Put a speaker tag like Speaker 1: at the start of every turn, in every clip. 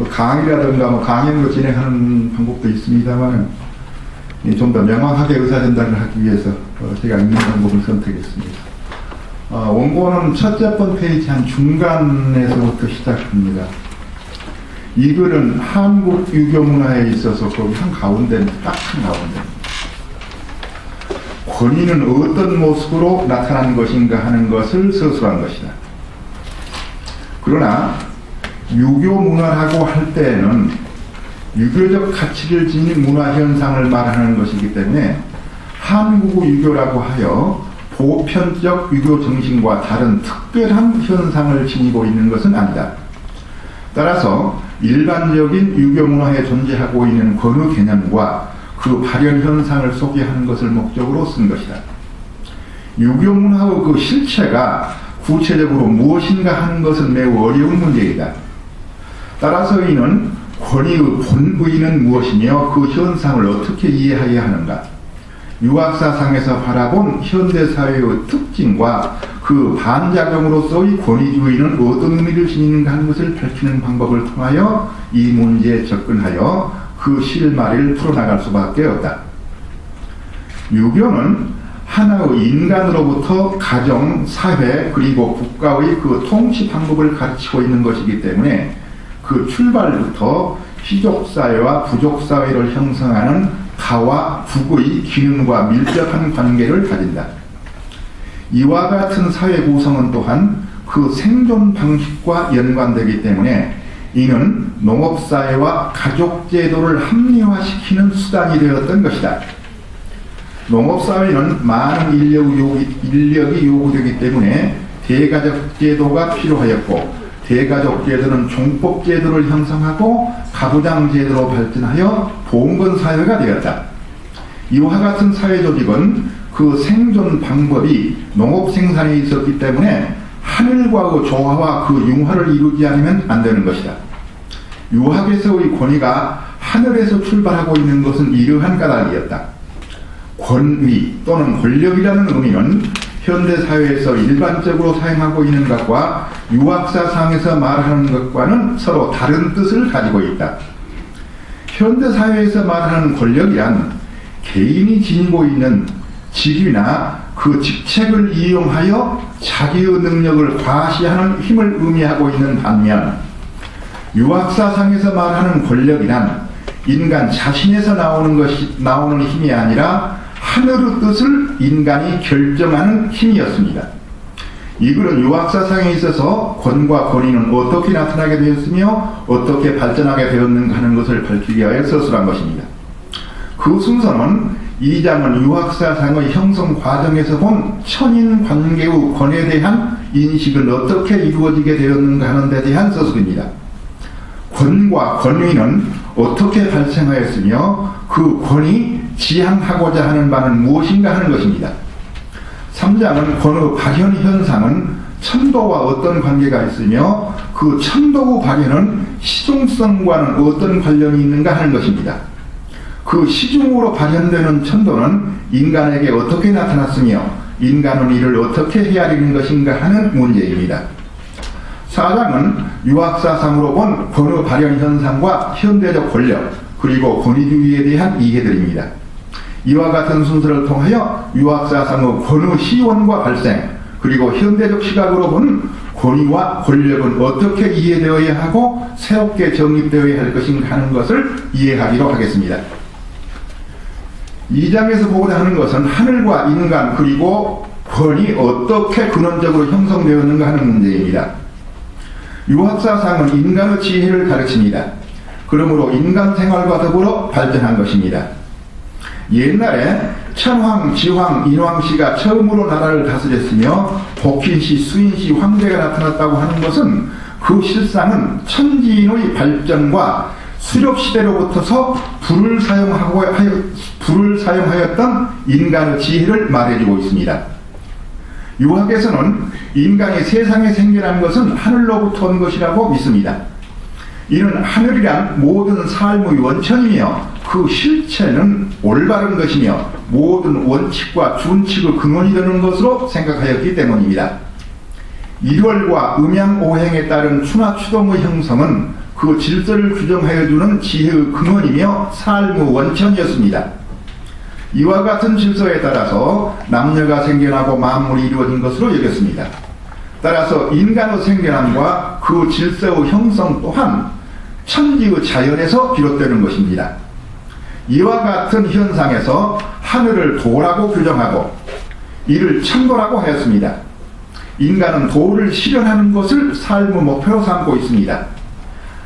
Speaker 1: 강의라든가 강연으로 진행하는 방법도 있습니다만 좀 더 명확하게 의사전달을 하기 위해서 제가 읽는 방법을 선택했습니다. 원고는 첫째 번 페이지 한 중간에서부터 시작합니다. 이 글은 한국 유교 문화에 있어서 거기 한가운데, 딱 한가운데. 권위는 어떤 모습으로 나타난 것인가 하는 것을 서술한 것이다. 그러나 유교 문화라고 할 때에는 유교적 가치를 지닌 문화 현상을 말하는 것이기 때문에 한국 유교라고 하여 보편적 유교 정신과 다른 특별한 현상을 지니고 있는 것은 아니다. 따라서 일반적인 유교 문화에 존재하고 있는 권위 개념과 그 발현 현상을 소개하는 것을 목적으로 쓴 것이다. 유교 문화의 그 실체가 구체적으로 무엇인가 하는 것은 매우 어려운 문제이다. 따라서 이는 권위의 본의는 무엇이며 그 현상을 어떻게 이해해야 하는가, 유학사상에서 바라본 현대사회의 특징과 그 반작용으로서의 권위주의는 어떤 의미를 지니는가 하는 것을 밝히는 방법을 통하여 이 문제에 접근하여 그 실마리를 풀어나갈 수밖에 없다. 유교는 하나의 인간으로부터 가정, 사회, 그리고 국가의 그 통치 방법을 가르치고 있는 것이기 때문에 그 출발부터 귀족사회와 부족사회를 형성하는 가와 국의 기능과 밀접한 관계를 가진다. 이와 같은 사회 구성은 또한 그 생존 방식과 연관되기 때문에 이는 농업사회와 가족제도를 합리화시키는 수단이 되었던 것이다. 농업사회는 많은 인력이 요구되기 때문에 대가족제도가 필요하였고, 대가족제도는 종법제도를 형성하고 가부장제도로 발전하여 봉건사회가 되었다. 이와 같은 사회조직은 그 생존 방법이 농업생산에 있었기 때문에 하늘과의 조화와 그 융화를 이루지 않으면 안 되는 것이다. 유학에서의 권위가 하늘에서 출발하고 있는 것은 이러한 까닭이었다. 권위 또는 권력이라는 의미는 현대사회에서 일반적으로 사용하고 있는 것과 유학사상에서 말하는 것과는 서로 다른 뜻을 가지고 있다. 현대사회에서 말하는 권력이란 개인이 지니고 있는 직위나 그 직책을 이용하여 자기의 능력을 과시하는 힘을 의미하고 있는 반면, 유학사상에서 말하는 권력이란 인간 자신에서 나오는 힘이 아니라 하늘의 뜻을 인간이 결정하는 힘이었습니다. 이 글은 유학사상에 있어서 권과 권위는 어떻게 나타나게 되었으며 어떻게 발전하게 되었는가 하는 것을 밝히기 위하여 서술한 것입니다. 그 순서는 2장은 유학사상의 형성 과정에서 본 천인관계의 권에 대한 인식은 어떻게 이루어지게 되었는가 하는 데 대한 서술입니다. 권과 권위는 어떻게 발생하였으며 그 권이 지향하고자 하는 바는 무엇인가 하는 것입니다. 3장은 권의 발현 현상은 천도와 어떤 관계가 있으며 그 천도의 발현은 시중성과는 어떤 관련이 있는가 하는 것입니다. 그 시중으로 발현되는 천도는 인간에게 어떻게 나타났으며 인간은 이를 어떻게 헤아리는 것인가 하는 문제입니다. 4장은 유학사상으로 본 권의 발현 현상과 현대적 권력 그리고 권위주의에 대한 이해들입니다. 이와 같은 순서를 통하여 유학사상의 권의 시원과 발생 그리고 현대적 시각으로 보는 권위와 권력은 어떻게 이해되어야 하고 새롭게 정립되어야 할 것인가 하는 것을 이해하기로 하겠습니다. 2장에서 보고자 하는 것은 하늘과 인간 그리고 권이 어떻게 근원적으로 형성되었는가 하는 문제입니다. 유학사상은 인간의 지혜를 가르칩니다. 그러므로 인간 생활과 더불어 발전한 것입니다. 옛날에 천황, 지황, 인왕씨가 처음으로 나라를 다스렸으며 복hin씨, 수인씨, 황제가 나타났다고 하는 것은 그 실상은 천지인의 발전과 수렵시대로부터서 불을 사용하였던 인간의 지혜를 말해주고 있습니다. 유학에서는 인간이 세상에 생겨난 것은 하늘로부터 온 것이라고 믿습니다. 이는 하늘이란 모든 삶의 원천이며 그 실체는 올바른 것이며 모든 원칙과 준칙의 근원이 되는 것으로 생각하였기 때문입니다. 일월과 음양오행에 따른 추나추동의 형성은 그 질서를 규정하여 주는 지혜의 근원이며 삶의 원천이었습니다. 이와 같은 질서에 따라서 남녀가 생겨나고 만물이 이루어진 것으로 여겼습니다. 따라서 인간의 생겨남과 그 질서의 형성 또한 천지의 자연에서 비롯되는 것입니다. 이와 같은 현상에서 하늘을 도라고 규정하고 이를 천도라고 하였습니다. 인간은 도를 실현하는 것을 삶의 목표로 삼고 있습니다.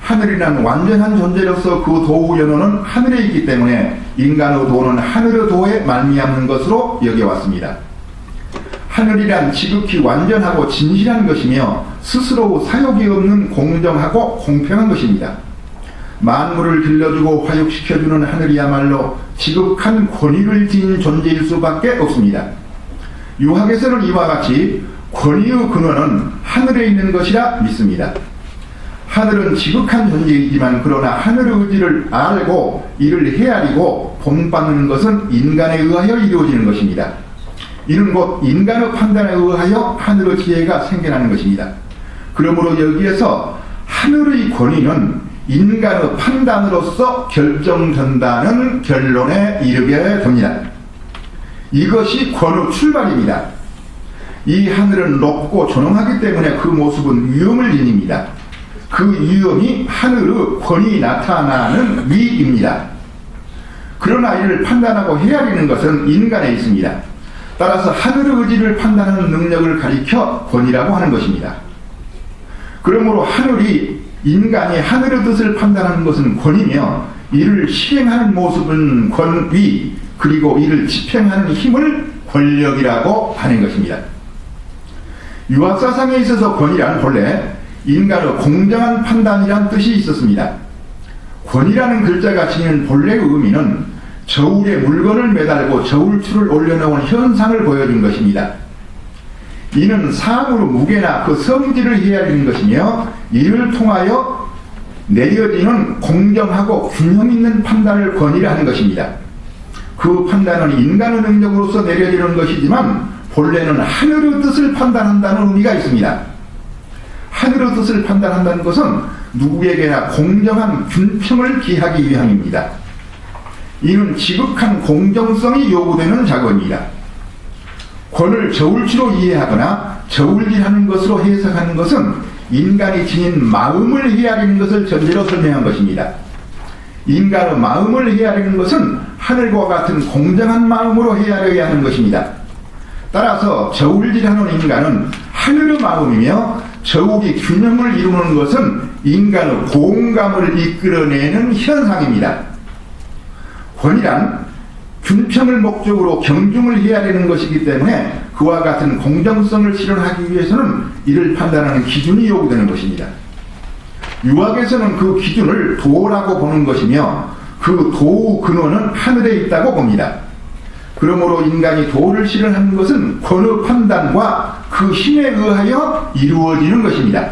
Speaker 1: 하늘이란 완전한 존재로서 그 도의 연원은 하늘에 있기 때문에 인간의 도는 하늘의 도에 말미암는 것으로 여겨왔습니다. 하늘이란 지극히 완전하고 진실한 것이며 스스로 사욕이 없는 공정하고 공평한 것입니다. 만물을 길러주고 화육시켜주는 하늘이야말로 지극한 권위를 지닌 존재일 수밖에 없습니다. 유학에서는 이와 같이 권위의 근원은 하늘에 있는 것이라 믿습니다. 하늘은 지극한 존재이지만 그러나 하늘의 의지를 알고 이를 헤아리고 본받는 것은 인간에 의하여 이루어지는 것입니다. 이는 곧 인간의 판단에 의하여 하늘의 지혜가 생겨나는 것입니다. 그러므로 여기에서 하늘의 권위는 인간의 판단으로서 결정된다는 결론에 이르게 됩니다. 이것이 권의 출발입니다. 이 하늘은 높고 존엄하기 때문에 그 모습은 위엄을 지닙니다. 그 위엄이 하늘의 권위 나타나는 위입니다. 그러나 이를 판단하고 헤아리는 것은 인간에 있습니다. 따라서 하늘의 의지를 판단하는 능력을 가리켜 권위라고 하는 것입니다. 그러므로 인간이 하늘의 뜻을 판단하는 것은 권위며 이를 실행하는 모습은 권위, 그리고 이를 집행하는 힘을 권력이라고 하는 것입니다. 유학사상에 있어서 권위란 본래 인간의 공정한 판단이란 뜻이 있었습니다. 권위라는 글자가 지닌 본래의 의미는 저울에 물건을 매달고 저울추를 올려놓은 현상을 보여준 것입니다. 이는 사물의 무게나 그 성질을 헤아리는 것이며 이를 통하여 내려지는 공정하고 균형 있는 판단을 권위라 하는 것입니다. 그 판단은 인간의 능력으로서 내려지는 것이지만 본래는 하늘의 뜻을 판단한다는 의미가 있습니다. 하늘의 뜻을 판단한다는 것은 누구에게나 공정한 균평을 기하기 위함입니다. 이는 지극한 공정성이 요구되는 작업입니다. 권을 저울추로 이해하거나 저울질하는 것으로 해석하는 것은 인간이 지닌 마음을 헤아리는 것을 전제로 설명한 것입니다. 인간의 마음을 헤아리는 것은 하늘과 같은 공정한 마음으로 헤아려야 하는 것입니다. 따라서 저울질하는 인간은 하늘의 마음이며 저울이 균형을 이루는 것은 인간의 공감을 이끌어내는 현상입니다. 권위란 균평을 목적으로 경중을 헤아리는 것이기 때문에 그와 같은 공정성을 실현하기 위해서는 이를 판단하는 기준이 요구되는 것입니다. 유학에서는 그 기준을 도라고 보는 것이며 그 도의 근원은 하늘에 있다고 봅니다. 그러므로 인간이 도를 실현하는 것은 권의 판단과 그 힘에 의하여 이루어지는 것입니다.